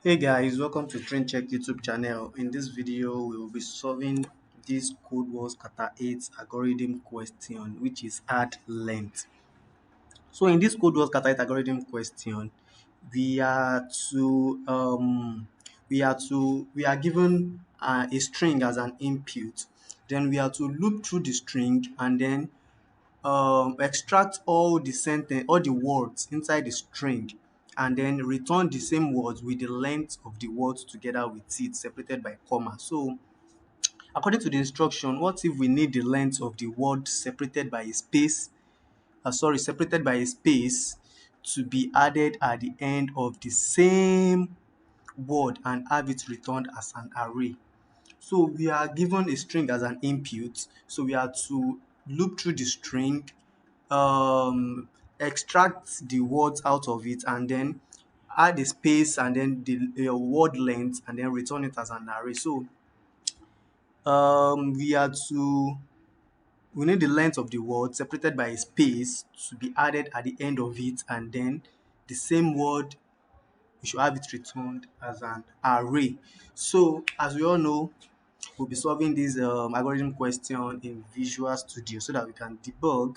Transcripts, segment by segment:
Hey guys, welcome to Train Check YouTube channel. In this video, we will be solving this CodeWars Kata 8 algorithm question, which is add length. So in this CodeWars Kata 8 algorithm question, we are to we are given a string as an input. Then we are to loop through the string and then extract all the words inside the string and then return the same words with the length of the words together with it separated by comma. So according to the instruction, what if we need the length of the word separated by a space, separated by a space to be added at the end of the same word and have it returned as an array? So we are given a string as an input, so we are to loop through the string, extract the words out of it, and then add a space and then the word length and then return it as an array. So we are to we need the length of the word separated by a space to be added at the end of it, and then the same word we should have it returned as an array. So as we all know, we'll be solving this algorithm question in Visual Studio so that we can debug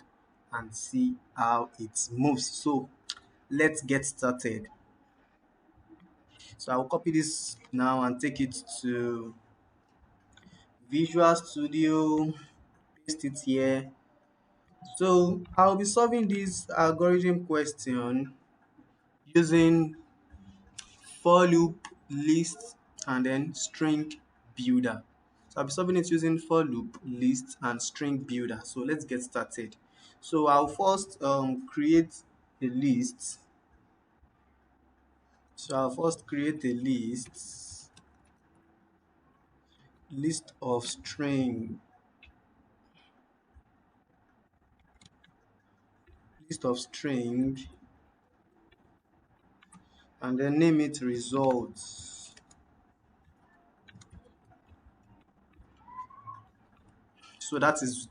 and see how it moves. So let's get started. So I'll copy this now and take it to Visual Studio, paste it here. So I'll be solving this algorithm question using for loop, list, and then string builder. So I'll be solving it using for loop, list, and string builder. So let's get started. So I'll first create a list. So I'll first create a list of string, and then name it results. So that is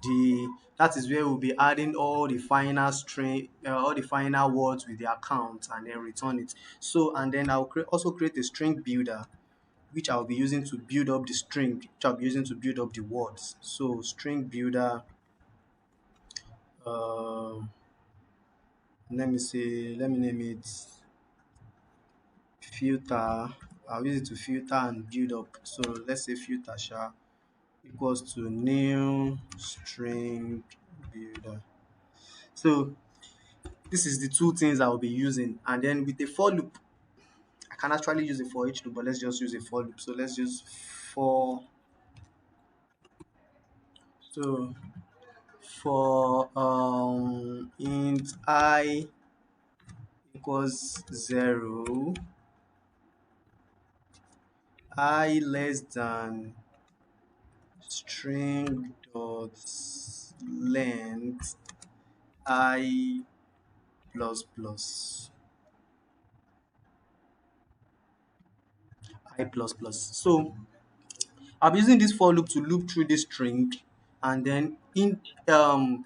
where we'll be adding all the final string, all the final words with the account, and then return it. So and then I'll also create a string builder, which I'll be using to build up the string, which I'll be using to build up the words. So string builder, uh, let me name it filter. I'll use it to filter and build up. So let's say filter equals to new string builder. So this is the two things I'll be using, and then with a for loop, I can actually use a for each loop, but let's just use a for loop. So let's use for so for int I equals 0, I less than string dot length I plus plus I plus plus. So I'm using this for loop to loop through this string, and then in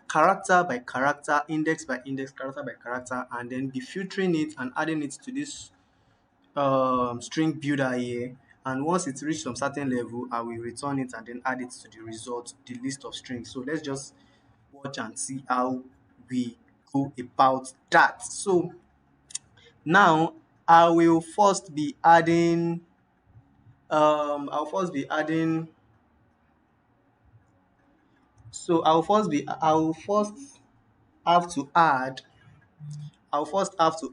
character by character, index by index, character by character, and then be filtering it and adding it to this string builder here. And once it reaches some certain level, I will return it and then add it to the result, the list of strings. So let's just watch and see how we go about that. So now I will first be adding I'll first have to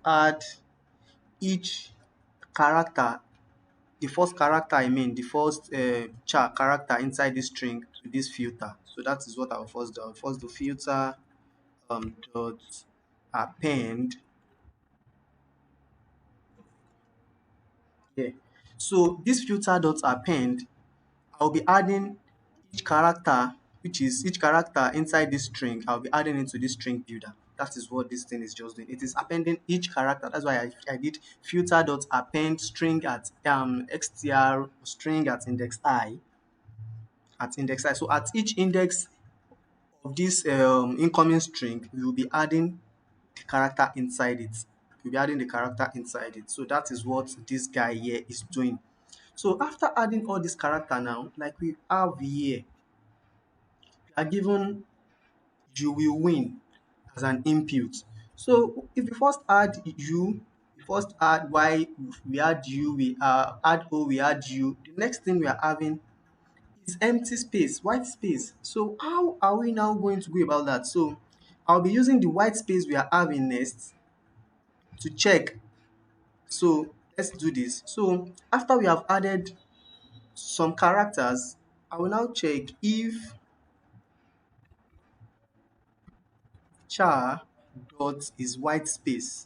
add each character, the first character, the first char character inside this string to this filter. So that is what I'll first do. I'll first do filter dot append here. So this filter dot append, I'll be adding each character, which is each character inside this string. I'll be adding it to this string builder. That is what this thing is just doing. It is appending each character. That's why I did filter dot append string at xtr string at index I. So at each index of this incoming string, we will be adding the character inside it. we'll be adding the character inside it. So that is what this guy here is doing. So after adding all this character now, like we have here, we are given you will win as an input. So if we first add you, we first add y, we add u, we add o, we add u. The next thing we are having is empty space, white space. So how are we now going to go about that? So I'll be using the white space we are having next to check. So let's do this. So after we have added some characters, I will now check if char dot is white space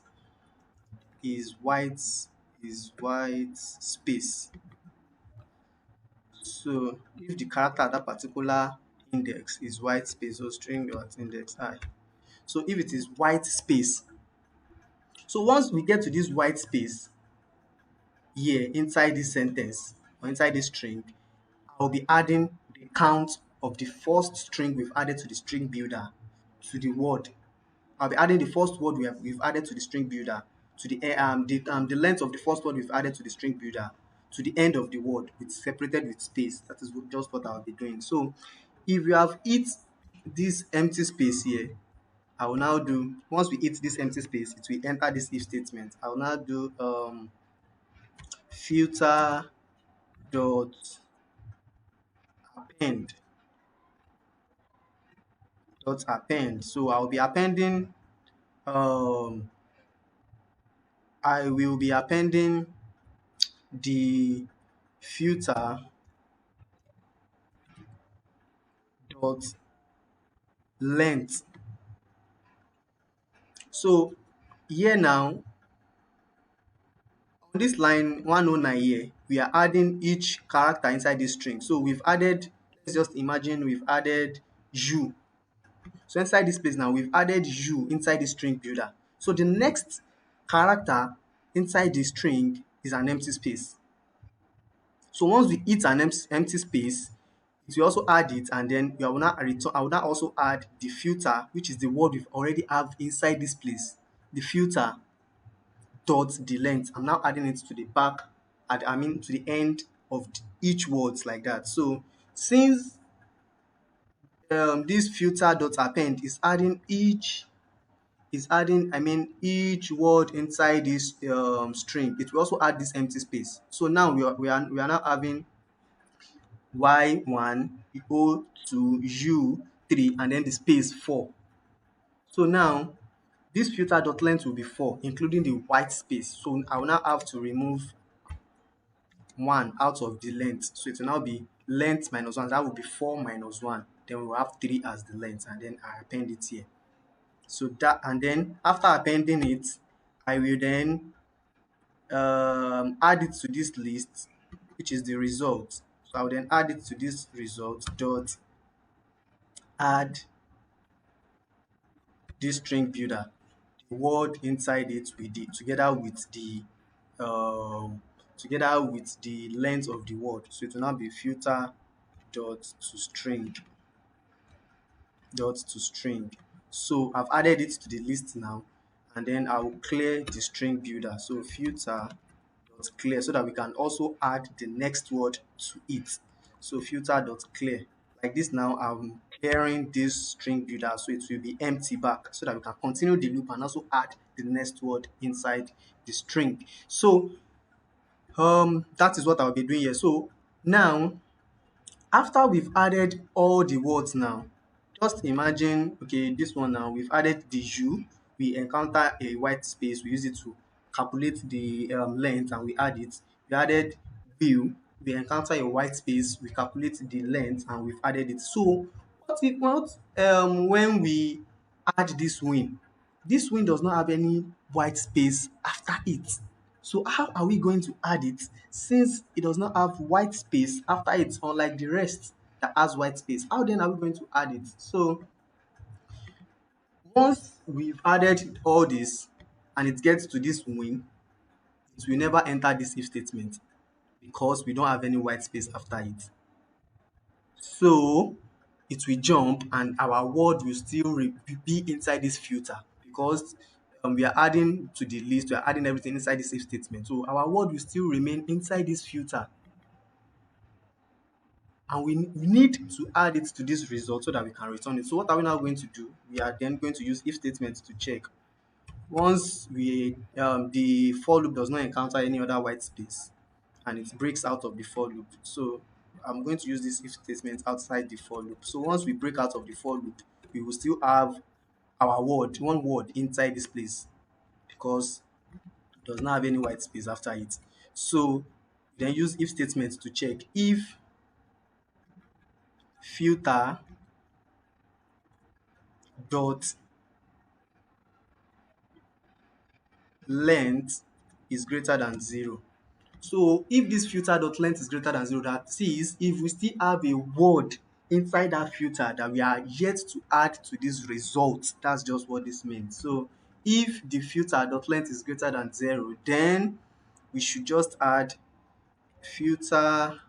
is white space. So if the character at that particular index is white space, or string dot index I. So if it is white space, so once we get to this white space here inside this sentence or inside this string, I'll be adding the count of the first string we've added to the string builder to the word. I'll be adding the first word we've added to the string builder to the length of the first word we've added to the string builder to the end of the word with separated with space. That is just what I'll be doing. So if you have hit this empty space here, I will now do, once we hit this empty space, it will enter this if statement. I will now do filter dot append append. So I'll be appending um I will be appending the filter dot length. So here now, on this line 109 here, we are adding each character inside this string. So we've added, let's just imagine we've added you. So inside this place now, we've added you inside the string builder. So the next character inside the string is an empty space. So once we hit an empty space, it will also add it, and then I will now return. I will now also add the filter, which is the word we already have inside this place. The filter dot the length. I'm now adding it to the back, to the end of each words like that. So since this filter dot append is adding each word inside this string, it will also add this empty space. So now we are now having y1 equal to u3 and then the space 4. So now this filter dot length will be 4, including the white space. So I will now have to remove 1 out of the length. So it will now be length minus 1. That will be 4 minus 1. Then we will have 3 as the length, and then I append it here. So that, and then after appending it, I will then add it to this list, which is the result. So I will then add it to this result dot add this string builder, the word inside it with the together with the length of the word. So it will now be filter dot to string dot to string. So I've added it to the list now, and then I will clear the string builder. So filter dot clear, so that we can also add the next word to it. So filter dot clear. Like this now, I'm clearing this string builder, so it will be empty back, so that we can continue the loop and also add the next word inside the string. So that is what I'll be doing here. So now, after we've added all the words now, just imagine, okay, this one now, we've added the u, we encounter a white space, we use it to calculate the length and we add it. We added view, we encounter a white space, we calculate the length and we've added it. So when we add this win, this win does not have any white space after it. So how are we going to add it since it does not have white space after it, unlike the rest that has white space? How then are we going to add it? So once we've added all this and it gets to this win, it will never enter this if statement because we don't have any white space after it. So it will jump and our word will still be inside this filter because we are adding to the list, we are adding everything inside this if statement. So our word will still remain inside this filter, and we need to add it to this result so that we can return it. So what are we now going to do? We are then going to use if statement to check. Once we the for loop does not encounter any other white space and it breaks out of the for loop. So I'm going to use this if statement outside the for loop. So once we break out of the for loop, we will still have our word, one word inside this place, because it does not have any white space after it. So then use if statement to check if filter dot length is greater than 0. So if this filter dot length is greater than 0, that is, if we still have a word inside that filter that we are yet to add to this result, that's just what this means. So if the filter dot length is greater than 0, then we should just add filter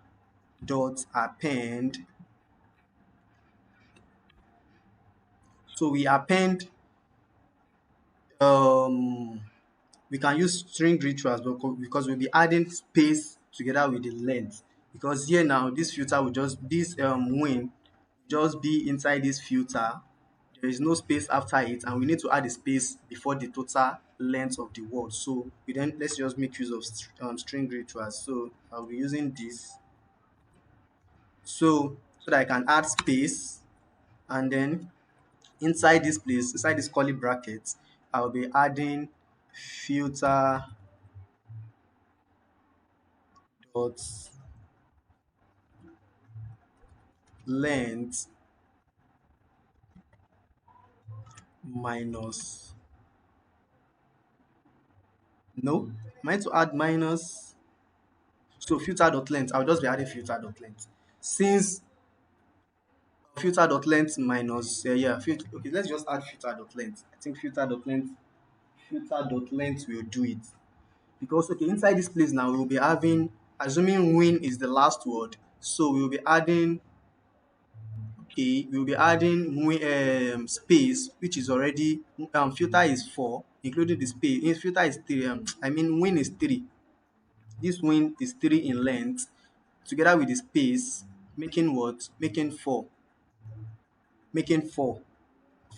dot append. So we append, um we can use string rituals, because we'll be adding space together with the length, because here now this filter will just, this win just be inside this filter. There is no space after it, and we need to add a space before the total length of the word. So we then, let's just make use of string rituals. So I'll be using this, so that I can add space, and then inside this place, inside this curly bracket, I'll be adding filter dot length minus, no, am I to add minus? So filter dot length, I'll just be adding filter dot length. Since filter dot length minus, yeah, filter, okay, let's just add filter dot length. I think filter dot length will do it. Because, okay, inside this place now, we'll be having, assuming win is the last word, so we'll be adding, okay, we'll be adding space, which is already, filter is 4, including the space. Filter is 3, I mean win is 3. This win is 3 in length, together with the space, making what? Making 4. Making 4.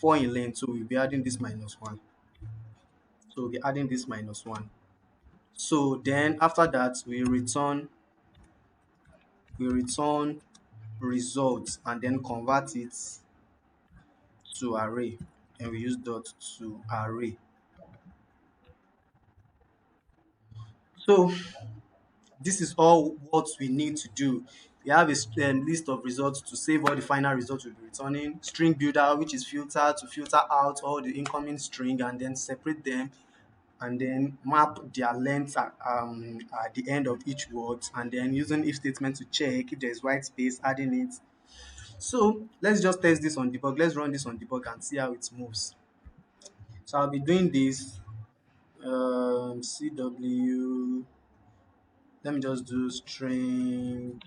4 in length. So we'll be adding this minus 1. So we'll be adding this minus 1. So then after that, we return results and then convert it to array. And we use dot to array. So this is all what we need to do. We have a list of results to save all the final results we'll be returning. String builder, which is filter to filter out all the incoming string and then separate them, and then map their lengths at the end of each word, and then using if statement to check if there is white space, adding it. So let's just test this on debug. Let's run this on debug and see how it moves. So I'll be doing this CW. Let me just do string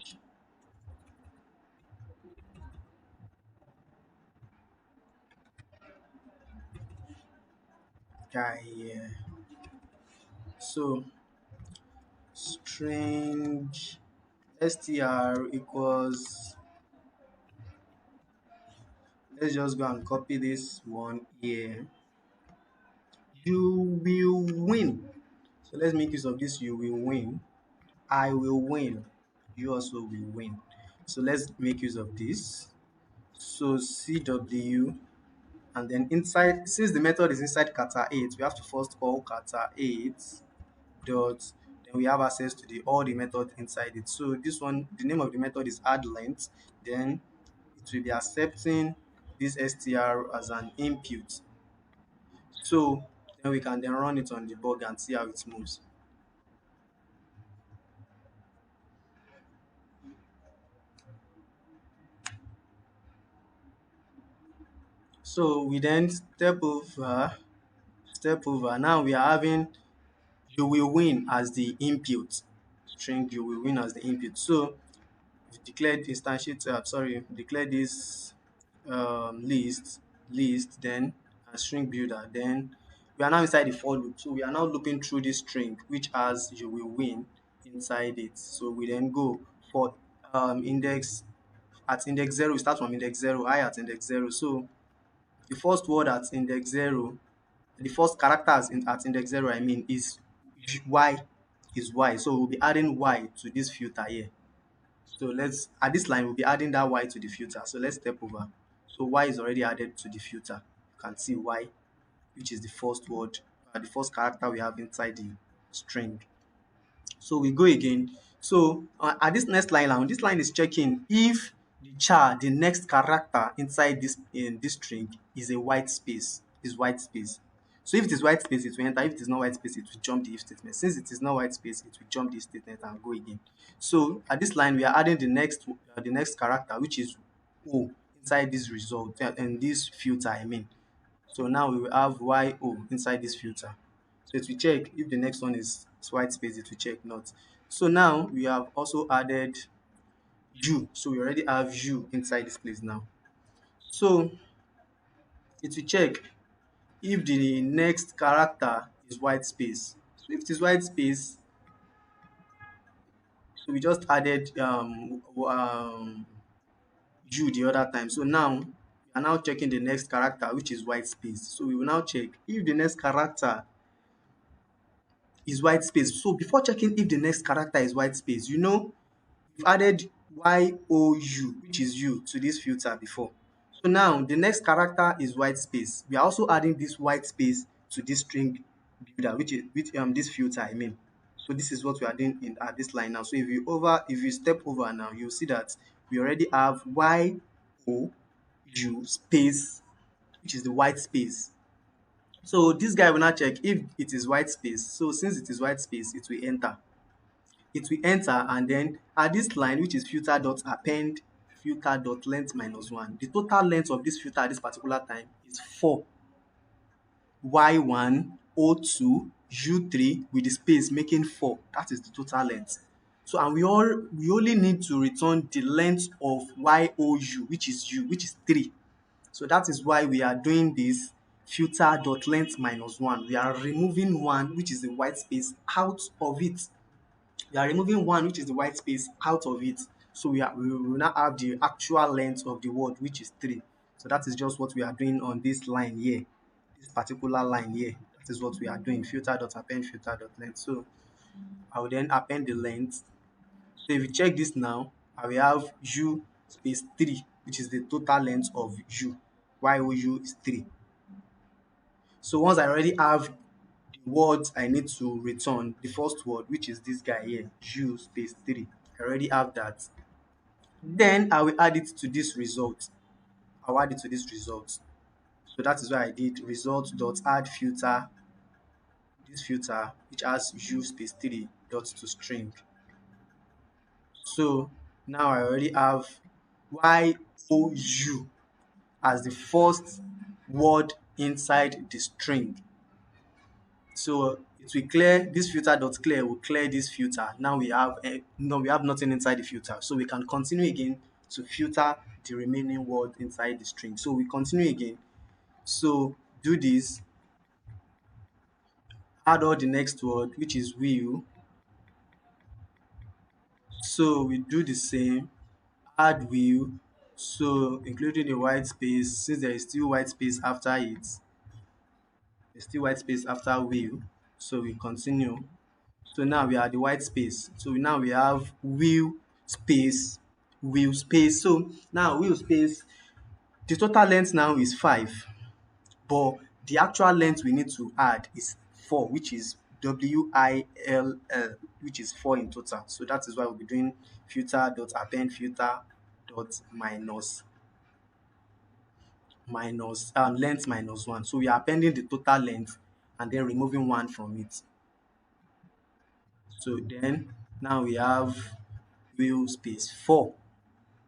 guy here. So string str equals, let's just go and copy this one here. You will win. So let's make use of this. You will win. I will win. You also will win. So let's make use of this. So CW, and then inside, since the method is inside Kata 8, we have to first call Kata 8 dot, then we have access to all the methods inside it. So this one, the name of the method is add length. Then it will be accepting this str as an input. So then we can then run it on debug and see how it moves. So we then step over. Now we are having you will win as the input. String you will win as the input. So we declared instantiate, declare this list, then string builder. Then We are now inside the for loop. So we are now looping through this string, which has you will win inside it. So we then go for index at index 0. We start from index 0, I at index 0. So the first word at index 0, the first characters at index 0, I mean, is y, is y. So we'll be adding y to this filter here. So let's, at this line, we'll be adding that y to the filter. So let's step over. So y is already added to the filter. You can see y, which is the first word, the first character we have inside the string. So we go again. So at this next line now, this line is checking if the next character inside this in this string is a white space, is white space. So if it is white space, it will enter. If it is not white space, it will jump the if statement. Since it is not white space, it will jump the if statement and go again. So at this line, we are adding the next character, which is O, inside this result and this filter. I mean. So now we will have YO inside this filter. So it will check if the next one is white space, it will check not. So now we have also added U. So we already have U inside this place now. So it will check if the next character is white space. So if it is white space, so we just added U the other time. So now we are now checking the next character, which is white space. So we will now check if the next character is white space. So before checking if the next character is white space, we've added YOU, which is U, to this filter before. So now the next character is white space. We are also adding this white space to this string builder, which is this filter, I mean. So this is what we are doing at this line now. So if you step over now, you'll see that we already have YOU space, which is the white space. So this guy will now check if it is white space. So since it is white space, it will enter. It will enter, and then at this line, which is filter.append filter.length minus 1, the total length of this filter at this particular time is 4. Y1, O2, U3 with the space making 4. That is the total length. So and we only need to return the length of YOU, which is U, which is 3. So that is why we are doing this filter.length minus 1. We are removing 1, which is the white space, out of it. We are removing 1, which is the white space, out of it. So we will now have the actual length of the word, which is 3. So that is just what we are doing on this line here, this particular line here. That is what we are doing, filter.append filter.length. So I will then append the length. So if you check this now, I will have U space 3, which is the total length of U. YOU is 3. So once I already have the words I need to return, the first word, which is this guy here, U space 3, I already have that. Then I will add it to this result. I'll add it to this result. So that is why I did result.add filter, this filter, which has U space 3 dot to string. So now I already have YOU as the first word inside the string. So it will clear this filter dot clear will clear this filter. Now we have no, we have nothing inside the filter. So we can continue again to filter the remaining word inside the string. So we continue again. So do this, add all the next word, which is will. So we do the same, add will. So including the white space, since there is still white space after it, there's still white space after will. So we continue. So now we are the white space. So now we have wheel space. So now wheel space, the total length now is 5, but the actual length we need to add is 4, which is WILL, which is 4 in total. So that is why we'll be doing filter.append filter dot minus length minus 1. So we are appending the total length and then removing 1 from it. So then now we have wheel space 4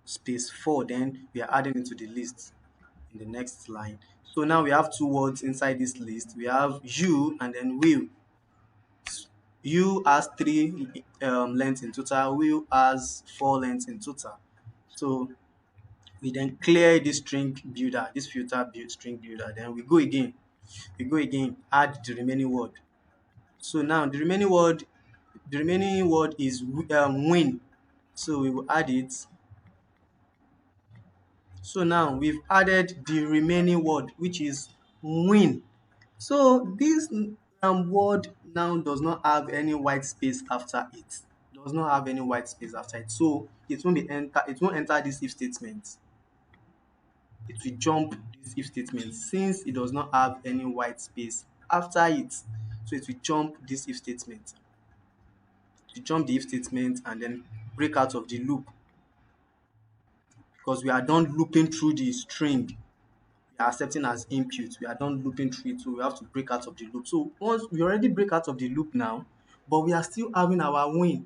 space 4, then we are adding it to the list in the next line. So now we have two words inside this list. We have you and then will. You has 3 lengths in total, will has 4 lengths in total. So we then clear this string builder, this filter build string builder, then we go again. We go again, add the remaining word. So now the remaining word is win. So we will add it. So now we've added the remaining word, which is win. So this word now does not have any white space after it. Does not have any white space after it. So it won't enter this if statement. It will jump this if statement since it does not have any white space after it. So it will jump this if statement. To jump the if statement and then break out of the loop, because we are done looping through the string we are accepting as input. We are done looping through it, so we have to break out of the loop. So once we already break out of the loop now, but we are still having our win.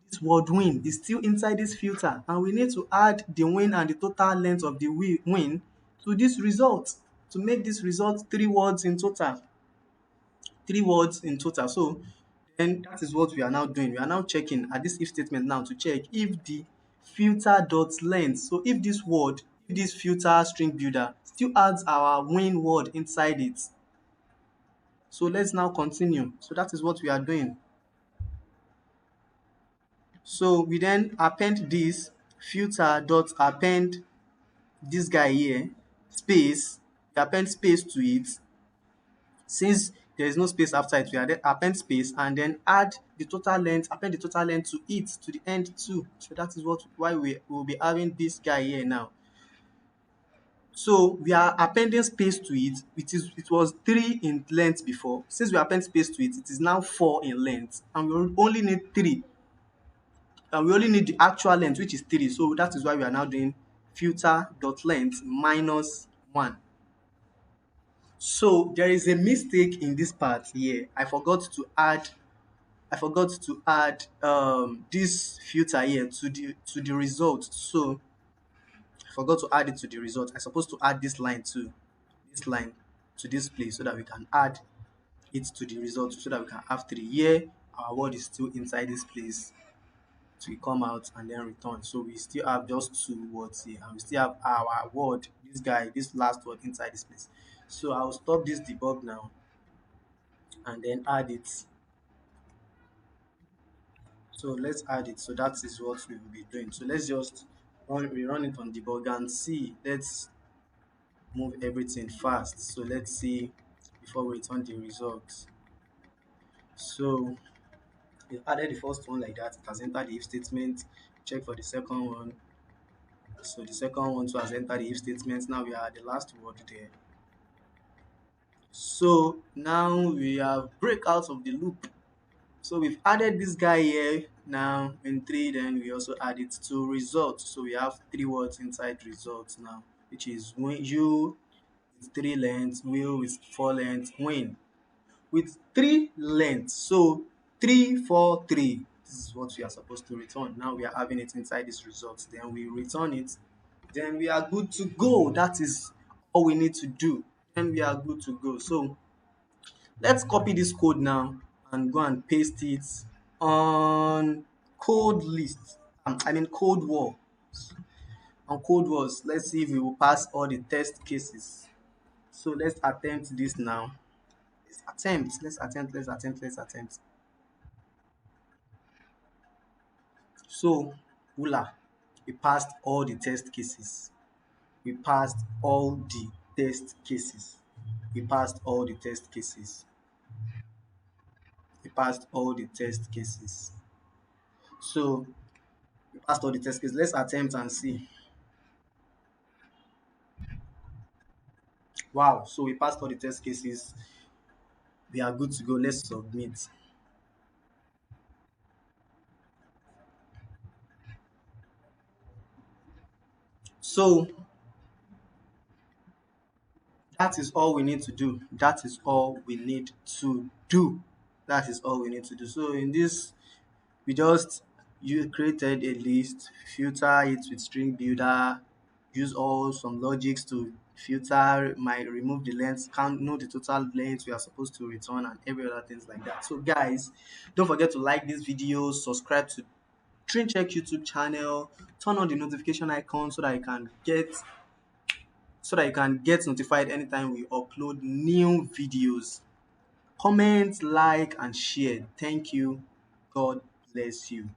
This word win is still inside this filter, and we need to add the win and the total length of the win to this result to make this result 3 words in total. 3 words in total. So then that is what we are now doing. We are now checking at this if statement now to check if the filter dot length. So if this word, if this filter string builder still adds our win word inside it. So let's now continue. So that is what we are doing. So we then append this filter dot append this guy here space. We append space to it. Since there is no space after it, we are then append space and then add the total length, append the total length to it to the end too. So that is why we will be having this guy here now. So we are appending space to it. It was 3 in length before. Since we append space to it, it is now 4 in length, and we only need 3. And we only need the actual length, which is 3. So that is why we are now doing filter dot length minus 1. So there is a mistake in this part here. I forgot to add this filter here to the result. So I forgot to add it to the result. I supposed to add this line to this line to this place so that we can add it to the result so that we can have 3. Here our word is still inside this place to come out and then return. So we still have just 2 words here, and we still have our word, this guy, this last word inside this place. So I'll stop this debug now and then add it. So let's add it. So that is what we will be doing. So let's just run it on debug and see. Let's move everything fast. So let's see before we return the results. So we added the first one like that. It has entered the if statement. Check for the second one. So the second one too has entered the if statement. Now we are at the last word there. So now we have break out of the loop. So we've added this guy here now in 3, then we also add it to result. So we have 3 words inside results now, which is when you with 3 lengths, will with 4 lengths, win with 3 lengths. So 3, 4, 3. This is what we are supposed to return. Now we are having it inside this result. Then we return it. Then we are good to go. That is all we need to do. Then we are good to go. So let's copy this code now and go and paste it on code list. I mean code wall. On CodeWars, let's see if we will pass all the test cases. So let's attempt this now. Let's attempt. So, Ula, we passed all the test cases. We passed all the test cases. We passed all the test cases. We passed all the test cases. So, we passed all the test cases. Let's attempt and see. Wow, so we passed all the test cases. We are good to go. Let's submit. So, that is all we need to do. That is all we need to do. That is all we need to do. So in this, we just you created a list, filter it with string builder, use all some logics to filter, might remove the length, count, know the total length we are supposed to return, and every other things like that. So guys, don't forget to like this video, subscribe to Train Check YouTube channel, turn on the notification icon so that you can get so that you can get notified anytime we upload new videos. Comment, like, and share. Thank you. God bless you.